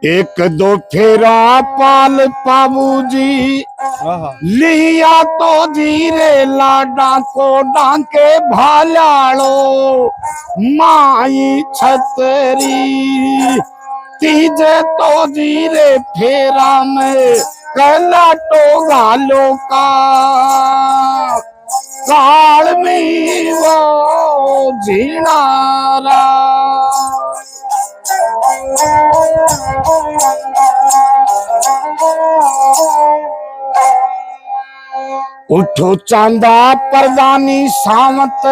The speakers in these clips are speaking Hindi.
एक दो फेरा पाल बाबूजी लिया तो धीरे लाडा को डांके भालाड़ो माई छतरी तीजे तो धीरे फेरा में कला तो गालो का काल में वो झीणारा उठो चांदा परदानी सावत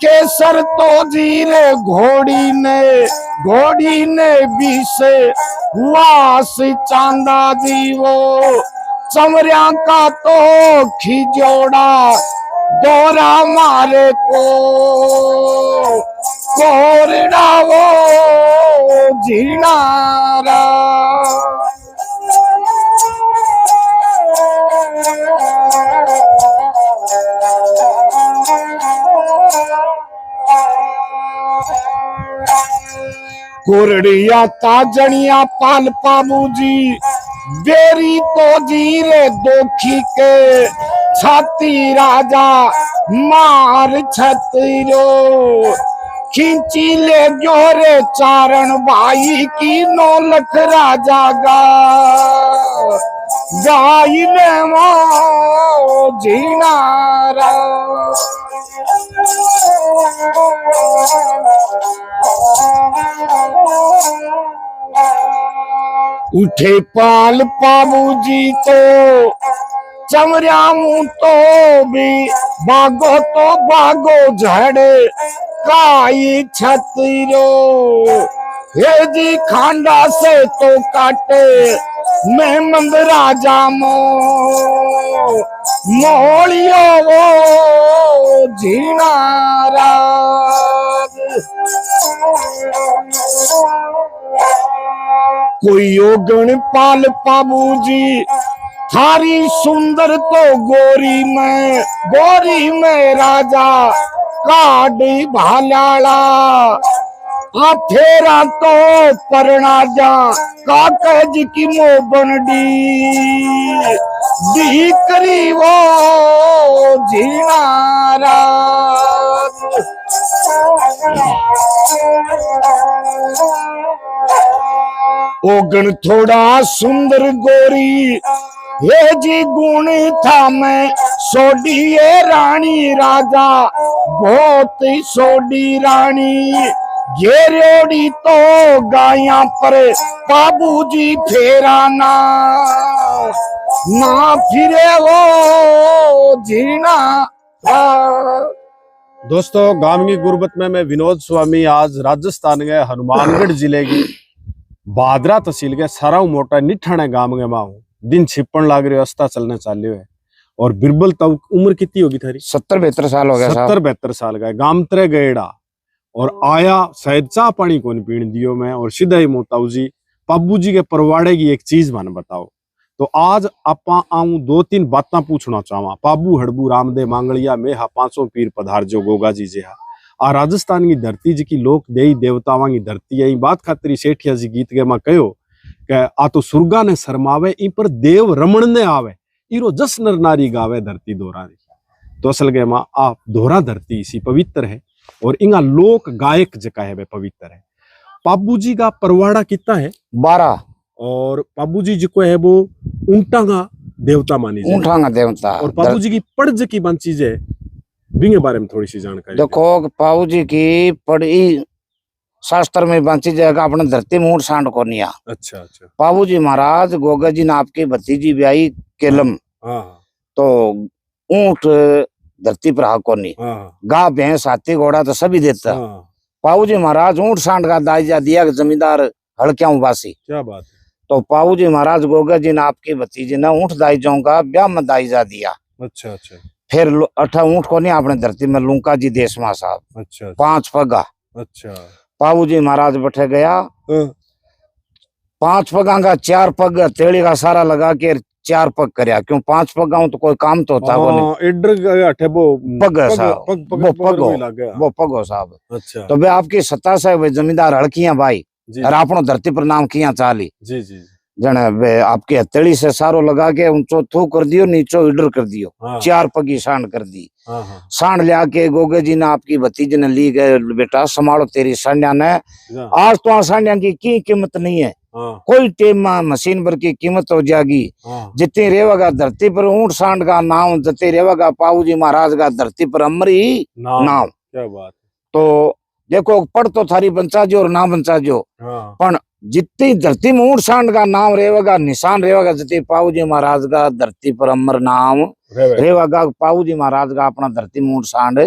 केसर तो जीरे घोड़ी ने बीस वास चांदा दीवो चमरिया का तो खिजोड़ा दोरा मारे को कोरड़ा वो झीणारा कोरड़िया ताजनिया पाल बाबूजी बेरी तो जीरे दोखी के छाती राजा मार छतरो खींची ले जोरे चारण भाई की नौलख राजा गाई ने वो झीणारा उठे पाल बाबूजी तो चमरिया तो भी भागो झड़ काई छतरो हे जी खांडा से तो काटे मैं मंद राजा मोलियो वो झीणारा कोई योगण पाल बाबूजी थारी सुंदर तो गोरी में राजा काडी भालाला आ फेरा तो परना जा काका जी की मोबनडी दीकरी वो झीणारा ओगन थोड़ा सुंदर गोरी हे जी गुण था मैं सोडिये रानी राजा बहुत सोडी रानी घेरोड़ी तो गाया पर बाबूजी फेरा ना फिरे वो झीणा। दोस्तों गांव की गुर्बत में मैं विनोद स्वामी आज राजस्थान के हनुमानगढ़ जिले की भादरा तहसील के सराव मोटा निठाणे गांव के माँ हूँ। दिन छिपन लाग रहे अस्ता चलने चाल्यो है और बिरबल तब उम्र कितनी होगी थारी? 70-72 साल हो गया। 70-72 साल का गामतरे गएड़ा और आया शायद चाह पानी को नहीं पीने दियो मैं और सीधा ही मोताऊ जी पाबू जी के परवाड़े की एक चीज मन बताओ। तो आज आपा आऊं 2-3 बातें पूछना चाहवा। पाबू हड़बू रामदेव मांगलिया में हा 500 पीर पधार जो गोगा जी जे आ राजस्थान की धरती जी की लोक देवी देवतावां की धरती है। बात खातिर सेठिया जी गीत के मां कहो कि आ तो सुरगा ने शर्मावे इन पर देव रमण ने आवे इरो जस नर नारी गावे धरती दोहरा। तो असल के मां आ दोहरा धरती इसी पवित्र है और इंगा लोक गायक जका है वे पवित्र है। पाबू जी का परवाड़ा कितना है? 12 और पाबू जी को है वो ऊंटांगा देवता मानी जाए। ऊंटांगा देवता और पाबू जी की पढ़ज की बन चीज है बिंगे बारे में थोड़ी सी जानकारी देखो। पाबू जी की पढ़ी शास्त्र में बंची जाएगा अपने धरती में ऊंट सांड को नहीं। अच्छा अच्छा। पाबू जी महाराज गोगा जी ने आपकी भतीजी ब्याही केलम तो ऊंट धरती पर हाको नहीं। गाय भैंस हाथी घोड़ा तो सभी देता। पाबू जी महाराज ऊंट सांड का दाइजा दिया जमींदार हड़किया वासी। क्या बात है। तो पाबू जी महाराज गोगा जी ने आपकी भतीजी ने ऊंट दाई जाऊंगा ब्याह में दाइजा दिया। अच्छा अच्छा। फिर 8 ऊंट को नहीं अपने धरती में लुंका जी देशमा साहब। अच्छा। 5 पगा। अच्छा। पाबू जी महाराज बैठे गया 5 पगा का 4 पग तेड़ी का सारा लगा के 4 पग करया। क्यों 5 पगा तो कोई काम तो होता वो नहीं। वो पग हो साहब। अच्छा। तो भाई आपकी सत्ता से जमींदार हड़कियां भाई जी और आपनो धरती पर नाम किया चाली जी जी जन आपके हथेली से सारो लगा के ऊंचो थू कर दियो नीचो इडर कर दियो। हाँ। 4 पगी सांड कर दी। हाँ हाँ सांड लिया के गोगे जी ने आपकी भतीज ने ली गए बेटा संभालो तेरी सांडिया ने। हाँ आज तो आ सांडिया की कीमत नहीं है। हाँ कोई टेम में मशीन भर की कीमत हो जाएगी। हाँ जितनी रेवागा धरती पर ऊंट सांड का नाम जितनी रेवागा पाऊ जी महाराज का धरती पर अमर ही नाम। क्या बात। तो देखो पढ़ तो थारी बंचा जो और ना बंचा जो हाँ पण जितनी धरती में ऊंट सांड का नाम रेवेगा निशान रेवेगा जितनी पाऊ जी महाराज का धरती पर अमर नाम रेवेगा। पाऊ जी महाराज का अपना धरती में ऊंट सांड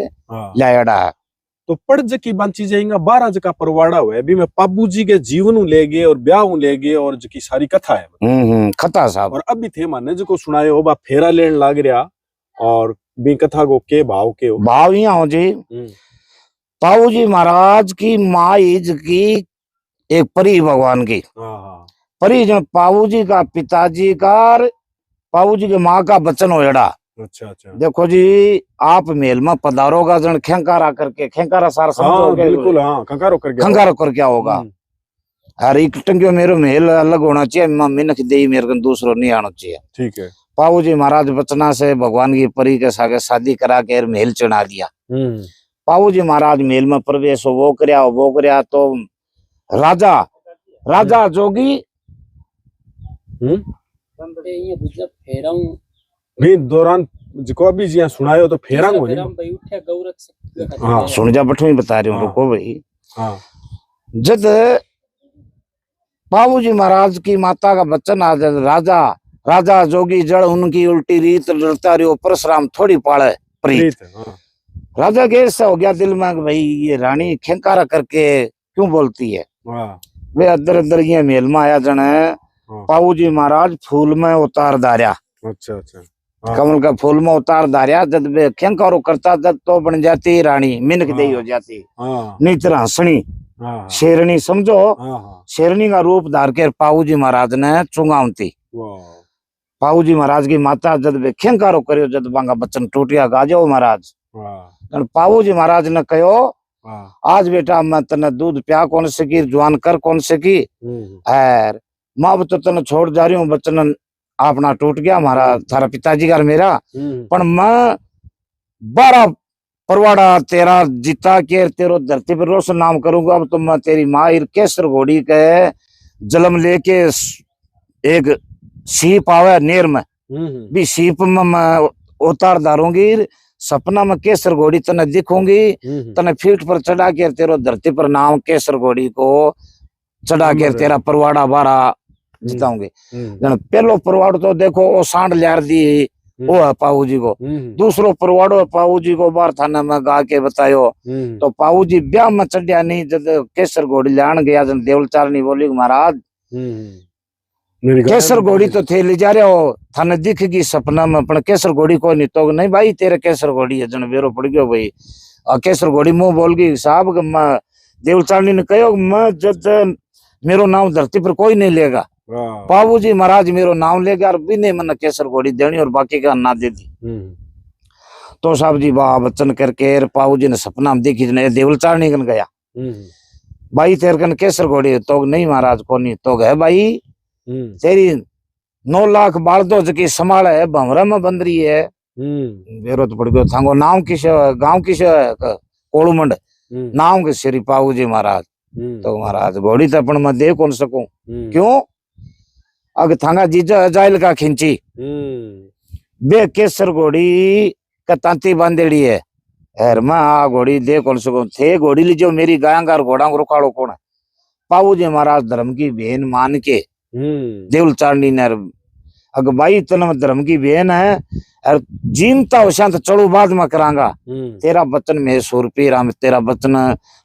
लायड़ा है। तो पढ़ जकी बांची जाएगा 12 जका परवाड़ा हुए अभी मैं पाबू जी के जीवन ले गए और ब्याह ले गए और जकी सारी कथा है कथा साहब। और अभी थे माने जो सुनायो हो बा फेरा लेन लाग रहा और बी कथा को के भाव के हो भाव यहाँ हो जी। पाऊ जी महाराज की माँ इज की एक परी भगवान की परी जो पाऊ जी का पिताजी का पाऊ जी के माँ का बचन होएड़ा। अच्छा अच्छा देखो जी आप मेल में पधारोगा जन खेंकारा करके खेंकारा सार समझोगे। बिल्कुल हाँ खंगारो कर क्या होगा। हर एक टंगियो मेरो मेल अलग होना चाहिए। मम्मी ने दे मेरे को दूसरो नहीं आना चाहिए। ठीक है। पाऊ जी महाराज बचना से भगवान की परी के सागे शादी करा के मेल चढ़ा दिया। पाऊ जी महाराज मेल में प्रवेश वो करया तो राजा जोगी भी दौरान जिको अभी जी सुनायो तो फेरंग हो हाँ सुन जा बठो ही बता रही हूँ। रुको भाई। हाँ जब पाऊ जी महाराज की माता का बच्चन आ राजा जोगी जड़ उनकी उल्टी रीत लड़ता रहो परशुराम थोड़ी पाले प्रीत। राजा के ऐसा हो गया दिल में भाई ये रानी खेंकारा करके क्यों बोलती है। वे अदर अदर ये मेल में आया जन पाऊ जी महाराज फूल में उतार दारिया। अच्छा अच्छा कमल का फूल में उतार दारिया जब वे खेंकारो करता जब तो बन जाती रानी मिनक दे हो जाती। नहीं तरह हंसनी शेरनी समझो। शेरनी का रूप धार के पाऊ जी महाराज ने चुंगावती। पाऊ जी महाराज की माता जब वे खेंकारो करियो जब बांगा बच्चन टूटिया गाजो महाराज। पाऊ जी महाराज ने कहो आज बेटा मैं तने दूध प्या कौन सकी जवान कर कौन सकी और माँ तो तने छोड़ जा रही हूँ बच्चन अपना टूट गया हमारा थारा पिताजी का मेरा पर मैं 12 परवाड़ा तेरा जीता के तेरो धरती पर रोशन नाम करूंगा। अब तो मैं तेरी माँ केसर घोड़ी के जलम लेके एक सीप आवे नेर में भी सीप में मैं उतार दारूंगी सपना में केसर घोड़ी तने दिखूंगी तने फीट पर चढ़ा के तेरो धरती पर नाम केसर घोड़ी को चढ़ा के तेरा परवाड़ा 12 जिताऊंगे। पहलो परवाड़ तो देखो वो सांड लियार दी वो है पाऊ जी को। दूसरो परवाड़ो है पाऊ जी को बार थाना में गा के बतायो तो पाऊ जी ब्याह में चढ़िया नहीं जब केसर घोड़ी लान गया जन देवल चारनी बोली महाराज केसर घोड़ी तो थे ले जा रहे हो थाने दिखेगी सपना में पण केसर घोड़ी को नहीं तो नहीं भाई तेरे केसर घोड़ी है जन बेरो पड़ गयो भाई। केसर घोड़ी मुंह बोल गई साहब देवल चारनी ने कहो मैं जब मेरो नाम धरती पर कोई नहीं लेगा पाऊ जी महाराज मेरो नाम लेगा और बिने मन केसर घोड़ी देनी और बाकी का ना दे दी। तो साहब जी वाह बच्चन करके पाऊ जी ने सपना में देखी देवल चारनी कन गया भाई तेरे कन केसर घोड़ी तो नहीं महाराज को नहीं तो है भाई तेरी 9 लाख बाल दो जकी संभाल है भंवरा में बंद रही है बेरो तो पड़ गयो थांगो नाम किस गांव किस कोड़ूमंड नाम के श्री पाऊ जी महाराज। तो महाराज घोड़ी तो अपन मैं दे कौन सकूं क्यों अग थांगा जीजा जाइल का खिंची बे केसर घोड़ी का तांती बांधेड़ी है यार मैं आ घोड़ी दे कौन सकूं थे घोड़ी लीजो मेरी गायांगार घोड़ा रुकाड़ो कौन है। पाऊ जी महाराज धर्म की बहन मान के देवल चारनी ने अग भाई तन धर्म की बहन है और जीमता होशा तो चढ़ू बाद में करांगा तेरा बचन में सुरपी राम तेरा बचन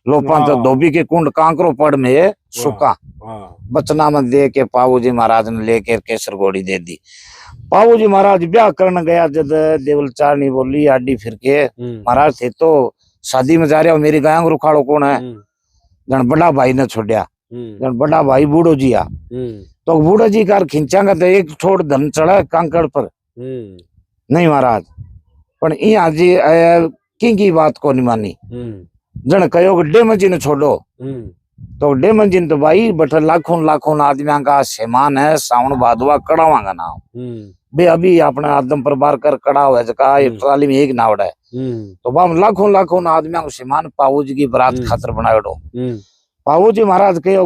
लोपा तो धोबी के कुंड कांकरो पड़ में सुखा बचना में दे के पाऊ जी महाराज ने लेके केसर घोड़ी दे दी। पाऊ जी महाराज ब्याह करने गया जब देवल चारनी बोली आडी फिर के महाराज थे तो शादी में जा रहे हो मेरी गायांग रुखाड़ो कौन है जन बड़ा भाई ने छोड़िया जन बड़ा भाई बूढ़ो जी आ तो बूढ़ो जी कार खिंचांगा तो एक छोड़ धन चढ़ा कांकड़ पर नहीं महाराज पर यहाँ जी की बात को नहीं मानी जन कहो डेम जी ने छोड़ो तो डेमन जी तो भाई बट लाखों लाखों आदमियों का सेमान है सावन भादवा कड़ावा का नाम बे अभी अपने आदम पर बार कर कड़ा हुआ जका एक ट्राली में एक नावड़ा है तो वहां लाखों लाखों आदमियों को सेमान पाऊ जी की बरात खातर बनायो पाऊ जी महाराज के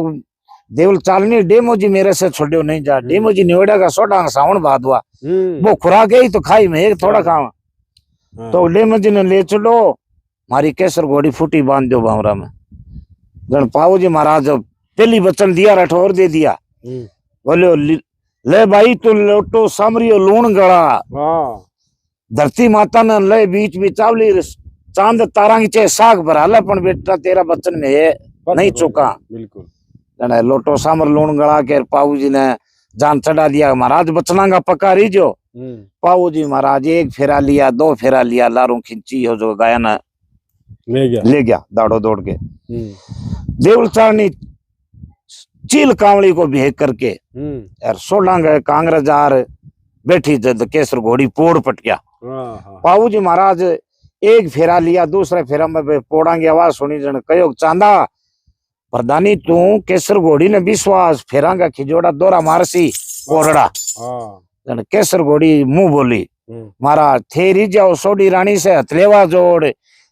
देवल चालनी डेमो जी मेरे से छोड़ो नहीं जा डेमो जी निवड़ा का सोडा सावन भादवा वो खुराक ही तो खाई में एक थोड़ा खावा तो डेमो जी ने ले चलो मारी केसर घोड़ी फूटी बांध दो बावरा में जन पाऊ जी महाराज पहली वचन दिया रठौर दे दिया बोले ले भाई तू लोटो सामरियो लूण गड़ा धरती माता ने ले बीच में चावली चांद तारा की चे साग भरा ले पण बेटा तेरा बच्चन में है नहीं चुका बिल्कुल जन लोटो सामर लूण गड़ा के पाऊ जी ने जान चढ़ा दिया महाराज बचना का पक्का रही पाऊ जी महाराज एक फेरा लिया दो फेरा लिया लारू खिंची हो जो गायन ले गया दाड़ो दौड़ के देवल चारनी चील कांवड़ी को भेज करके यार सोडांग कांग्रेस जार बैठी जद केसर घोड़ी पोड़ पट गया पाऊ जी महाराज एक फेरा लिया दूसरे फेरा में पोड़ा की आवाज सुनी जन कहो चांदा प्रधानी तू केसर घोड़ी ने विश्वास फेरा का खिजोड़ा दौरा मारसी कोरड़ा जन केसर घोड़ी मुंह बोली महाराज थेरी जाओ सोडी रानी से हथलेवा जोड़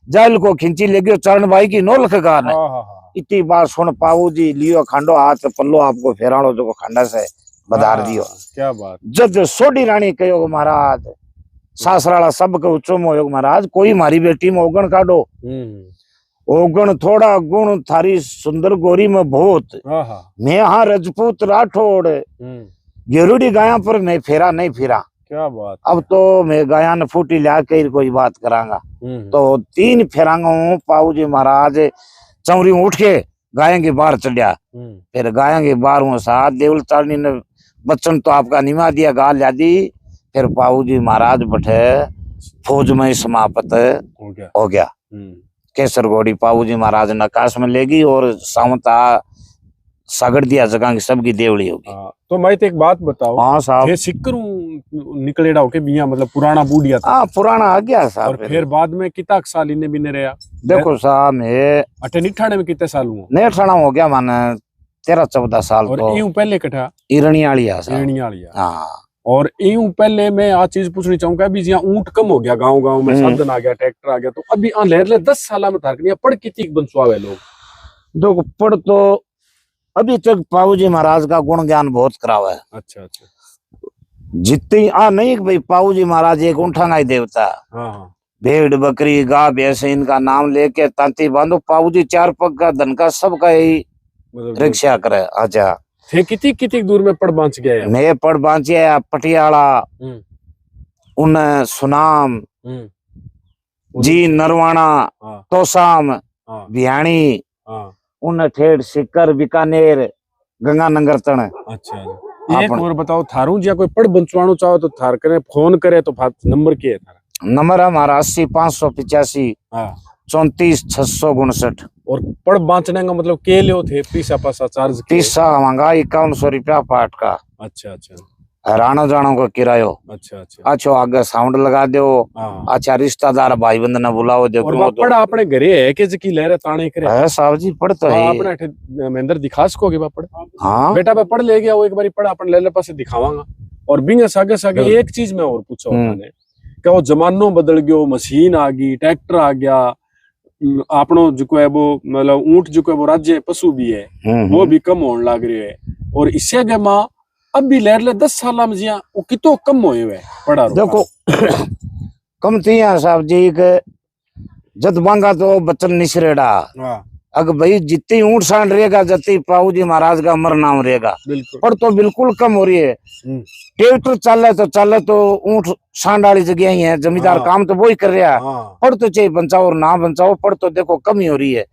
जाल को खिंची ले गयो चरण भाई की नोलख गान इतनी बात सुन पाऊ जी लियो खांडो हाथ पल्लो आपको फेराणो जो खांडा से बधार दियो क्या बात जब सोडी रानी कहो महाराज सासराला सब के उच्चो में महाराज कोई मारी बेटी में ओगण काटो ओगण थोड़ा गुण थारी सुंदर गोरी में बहुत मैं हाँ रजपूत राठौड़ गेरुड़ी गाया पर मैं फेरा नहीं फिरा क्या बात अब तो मैं गाया ने फूटी ला के कोई बात करांगा तो 3 फेरांगा पाऊ जी महाराज चौरी उठ के गाय के बाहर चढ़िया फिर गाय के बाहर साथ देवल चारनी ने बच्चन तो आपका निमा दिया गाल दी फिर पाऊ जी महाराज बैठे फौज में समाप्त हो गया केसर घोड़ी पाऊ जी महाराज ने आकाश में लेगी और सावंता सागड़ दिया जगह की सबकी देवली होगी तो मैं तो एक बात बताओ हाँ साहब सिक्करू निकलेड़ा होके बिया मतलब पुराना बूढ़िया था पुराना आ गया साहब और फिर बाद में कितना साल इन्हें भी नहीं रहा देखो साहब मैं 98 में कितने साल हुआ नहीं ठाणा हो गया माने 13-14 साल और तो यूं पहले कटा इरणियालिया हाँ और यूं पहले मैं आ चीज पूछनी चाहूंगा अभी यहाँ ऊंट कम हो गया गाँव में साधन आ गया ट्रैक्टर आ गया तो अभी लहर 10 साल में थारकनिया पढ़ कितनी बनसुआवे लोग देखो पढ़ तो अभी तक पाऊ जी महाराज का गुण ज्ञान बहुत करावा है अच्छा जितनी नहीं भाई पाऊ जी महाराज एक ऊंठा ही देवता भेड़ बकरी गाय भैंस इनका नाम लेके तांती बांधो पाऊ जी 4 पग का धन का सबका ही रक्षा करे अच्छा थे कितनी दूर में पड़ बांच गया मैं पड़ बांच गया पटियाला उन सुनाम जी नरवाना तोसाम बिहानी उन ठेठ सिक्कर बीकानेर गंगानगर तण अच्छा एक और बताओ थारू जी कोई पड़ बंचवाणो चाहो तो थार करे फोन करे तो नंबर क्या है थारा नंबर हमारा 80-585 34-659 और पड़ बांचने का मतलब के लियो थे पीसा पासा चार्ज पीसा महंगा 5100 रुपया पाठ का अच्छा राणो जानो को किरायो अच्छा आगे साउंड लगा दो अच्छा रिश्तेदार भाई बंद ने बुलाओ देखो पड़ा अपने घरे है के की लहरे ताने करे है साहब जी पढ़ तो है अपने महेंद्र दिखा सकोगे बापड़ हाँ बेटा मैं पढ़ ले गया वो एक बारी पढ़ा अपन ले पास दिखावांगा और बिंगे सागे सागे एक चीज मैं और पूछा मैंने क्या वो जमानो बदल गयो मशीन आ गई ट्रैक्टर आ गया आपनो जो है वो मतलब ऊंट जो है वो राज्य पशु भी है वो भी कम होने लग रहे है और इससे आगे माँ अब भी लहर ले 10 साल में जिया वो कितो कम होए हुए पढ़ा देखो कम थी साहब जी के जद मांगा तो बच्चन निसरेड़ा अगर भाई जितनी ऊंट सांड रहेगा जितनी पाऊ जी महाराज का अमर नाम रहेगा पर तो बिल्कुल कम हो रही है ट्रैक्टर चल तो ऊंट सांड वाली जगह ही है जमींदार काम तो वो ही कर रहा है पर तो चाहे बचाओ और ना बचाओ पर तो देखो कम ही हो रही है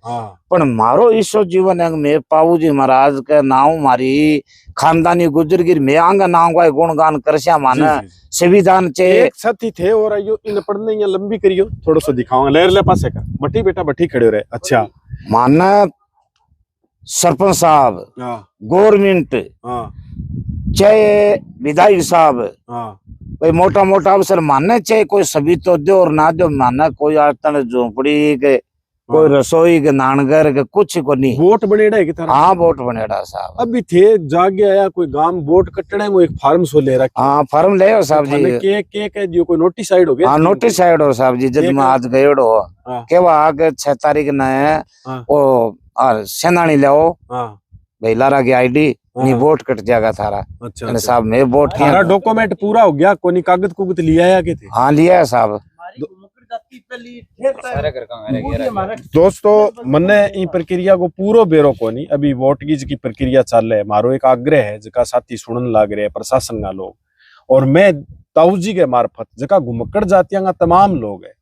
पर मारो ईश्वर जीवन है में पाऊ जी महाराज के नाम मारी खानदानी गुजरगिर में आंगा नाम का गुणगान करश्या माना संविधान चे एक साथी थे और आयो इन पढ़ने या लंबी करियो थोड़ा सा दिखाऊंगा लेर ले पासे का बटी बेटा बटी खड़े रहे अच्छा माना सरपंच साहब गवर्नमेंट चाहे विधायक साहब भाई मोटा मोटा अवसर मानना चाहे कोई सभी तो दो और ना दो मानना कोई आतन झोपड़ी के कोई रसोई के नानगर के कुछ को नहीं। बोट बनेड़ा है कि थारा? हाँ बोट बनेड़ा साहब। अभी थे जागे आया कोई गांव बोट कटने में एक फार्म सो ले रखा। हाँ फार्म ले साहब जी। के कह दियो कोई नोटिस साइड हो गया? हाँ नोटिस साइड हो साहब जी। जब मैं आज गए हो के वो आगे 6 तारीख न है वो सेनानी ले भाई लारा की आईडी नहीं बोट कट जाएगा थारा। अच्छा साहब मैं बोट थारा डॉक्यूमेंट पूरा हो गया? कोनी कागज कुगज लिया है? हाँ लिया है साहब। दोस्तों मन्ने इन प्रक्रिया को पूरो बेरो को नहीं। अभी वोट की जी प्रक्रिया चल रहा है। मारो एक आग्रह है जका साथी सुनन लाग रहे प्रशासन का लोग और मैं ताऊजी के मार्फत जका घुमक्कड़ जातियां का तमाम लोग है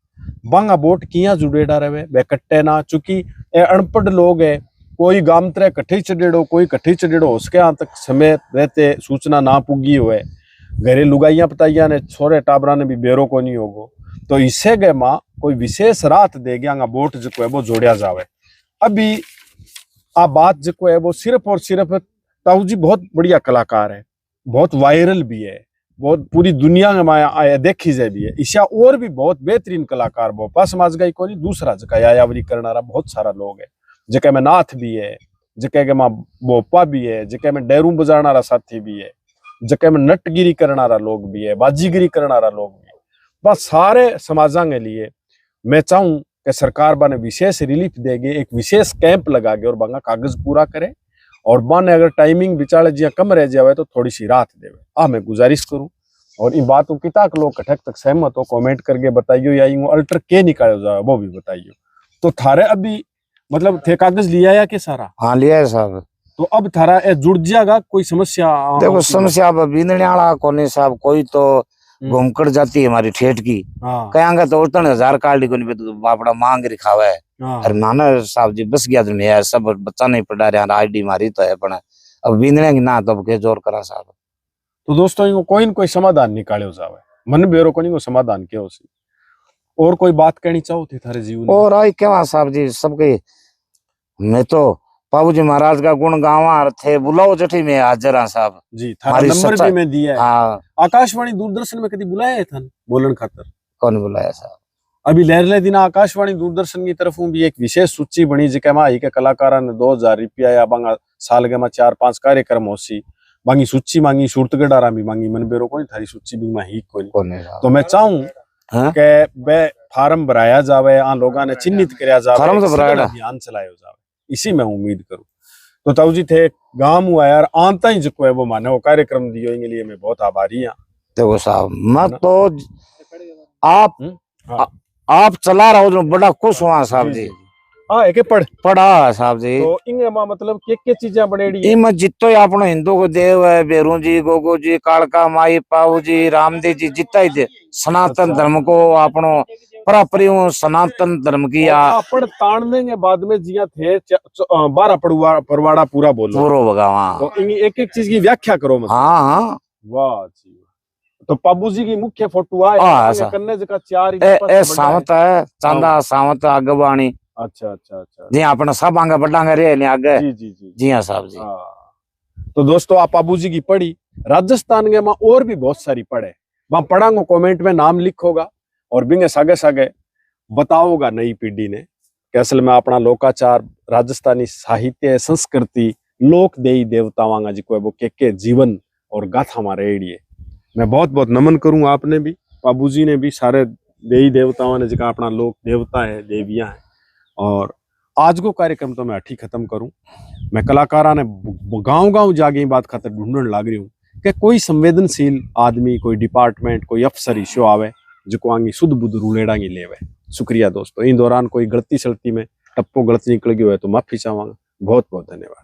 बांगा वोट किया जुड़ेड़ा रहे वे कट्टे ना। चूंकि अनपढ़ लोग है कोई गाम तरे कट्ठे चढ़ेड़ो कोई कट्ठे चढ़ेड़ो उसके यहाँ तक समय रहते सूचना ना पुगी हुए घरे लुगाइया पताइया ने छोरे टाबरा ने भी बेरो को नहीं होगो। तो इससे गए माँ कोई विशेष रात दे गया वोट जो है वो जोड़िया जावे। अभी आ बात जो है वो सिर्फ और सिर्फ ताऊ जी बहुत बढ़िया कलाकार है बहुत वायरल भी है बहुत पूरी दुनिया में माया देखी जाए भी है। ईशा और भी बहुत बेहतरीन कलाकार भोपा समाज का ही कोई दूसरा जका यायावरी करना बहुत सारा लोग है जके में नाथ भी है जके के माँ भोपा भी है जके में डेरू बजाना साथी भी है जके में नटगिरी करना लोग भी है बाजीगिरी करना लोग भी है। बस सारे समाजा के लिए मैं चाहूं कि सरकार बाने विशेष रिलीफ देगी एक विशेष कैंप लगा के और बांगा कागज पूरा करे और बाने अगर टाइमिंग बिचाले जिया कम रह जावे तो थोड़ी सी राहत देवे। मैं गुजारिश करूं और इन बातों किता के लोग कठक तक सहमत हो कमेंट करके बताइयो या यूं अल्टर के निकालो जाए वो भी बताइयो। तो थारे अभी मतलब थे कागज लिया या के सारा? हाँ लिया है साहब। तो अब थारा जुड़ जाएगा कोई समस्या? देखो समस्या बींदने वाला कोने साहब कोई तो घूमकड़ जाती है हमारी ठेठ की कहेंगे तो 1000 कार्ड को बापड़ा मांग रिखावा है। अरे नाना साहब जी बस गया तुम्हें यार सब बच्चा नहीं पढ़ा रहा आईडी मारी तो है पण अब बींदने की ना तो के जोर करा साहब। तो दोस्तों इनको कोई न कोई समाधान निकाले जावे मन बेरो को नहीं को समाधान के होसी। और कोई बात कहनी चाहो थे थारे जीवन और आई क्या साहब जी सबके मैं तो बाबूजी महाराज का गुण गावा थे बुलाओ जठी में हाजिर हाँ साहब जी। थारा नंबर भी मैं दिया है। हाँ आकाशवाणी दूरदर्शन में कभी बुलाया है थान बोलन खातर? कौन बुलाया साहब? अभी लहरले दिन आकाशवाणी दूरदर्शन की तरफ भी एक विशेष सूची बनी जिके मा के कलाकारा ने 2000 रुपया या बांगा साल के 4-5 कार्यक्रम होसी बांगी सूची मांगी सूरतगढ़ भी मांगी मन बेरो कोई थारी सूची भी माही कोई। तो मैं चाहूं के बे फार्म भराया जावे आ लोगा ने चिन्हित करया जावे अभियान चलाया जावे इसी में उम्मीद करूं। तो ताऊ जी थे गांव हुआ यार आंता ही जो है वो माने वो कार्यक्रम दियो इनके लिए मैं बहुत आभारी हूं। देखो साहब मैं तो आप चला रहा हो बड़ा खुश हुआ साहब जी। हाँ एक पढ़ा साहब जी। तो इंगे मां मतलब के चीजें बनेड़ी है इम जितो ही अपनो हिंदू को देव है बेरू जी गोगो जी कालका माई पाऊ जी रामदेव जी जितना ही दे सनातन धर्म को अपनो परपरियों सनातन धर्म की अपन तान देंगे बाद में जिया थे 12 परवाड़ा पूरा बोलो पूरा भगवा तो एक एक चीज की व्याख्या करो मतलब। हाँ हाँ वाह जी। तो पाबू जी की मुख्य फोटो है कन्ने जका 4 सावत है चांदा सावत आगवाणी। अच्छा अच्छा अच्छा जी अपना सब आगे बढ़ांगे रे ने आगे जी हाँ साहब जी। तो दोस्तों आप पाबू जी की पढ़ी राजस्थान के मां और भी बहुत सारी पढ़े वहां पढ़ांगो कमेंट में नाम लिखोगा और बिंगे सागे सागे बताओगा नई पीढ़ी ने कि असल में अपना लोकाचार राजस्थानी साहित्य संस्कृति लोक देवी देवतावां जी को वो के जीवन और गाथा हमारे एड़िए मैं बहुत बहुत नमन करूं आपने भी बाबू जी ने भी सारे देवी देवताओं ने जिका अपना लोक देवता है देवियां है। और आज को कार्यक्रम तो मैं अठी खत्म करूं मैं कलाकारा ने गांव गांव जाके बात खातर ढूंढने लग रही हूँ कि कोई संवेदनशील आदमी कोई डिपार्टमेंट कोई अफसर इशो आवे जो आंगी शुद्ध बुद्ध रूलेड़ा की लेवे। शुक्रिया दोस्तों इन दौरान कोई गलती सलती में टप्पो गलती निकल गई है तो माफी चाहूंगा। बहुत बहुत धन्यवाद।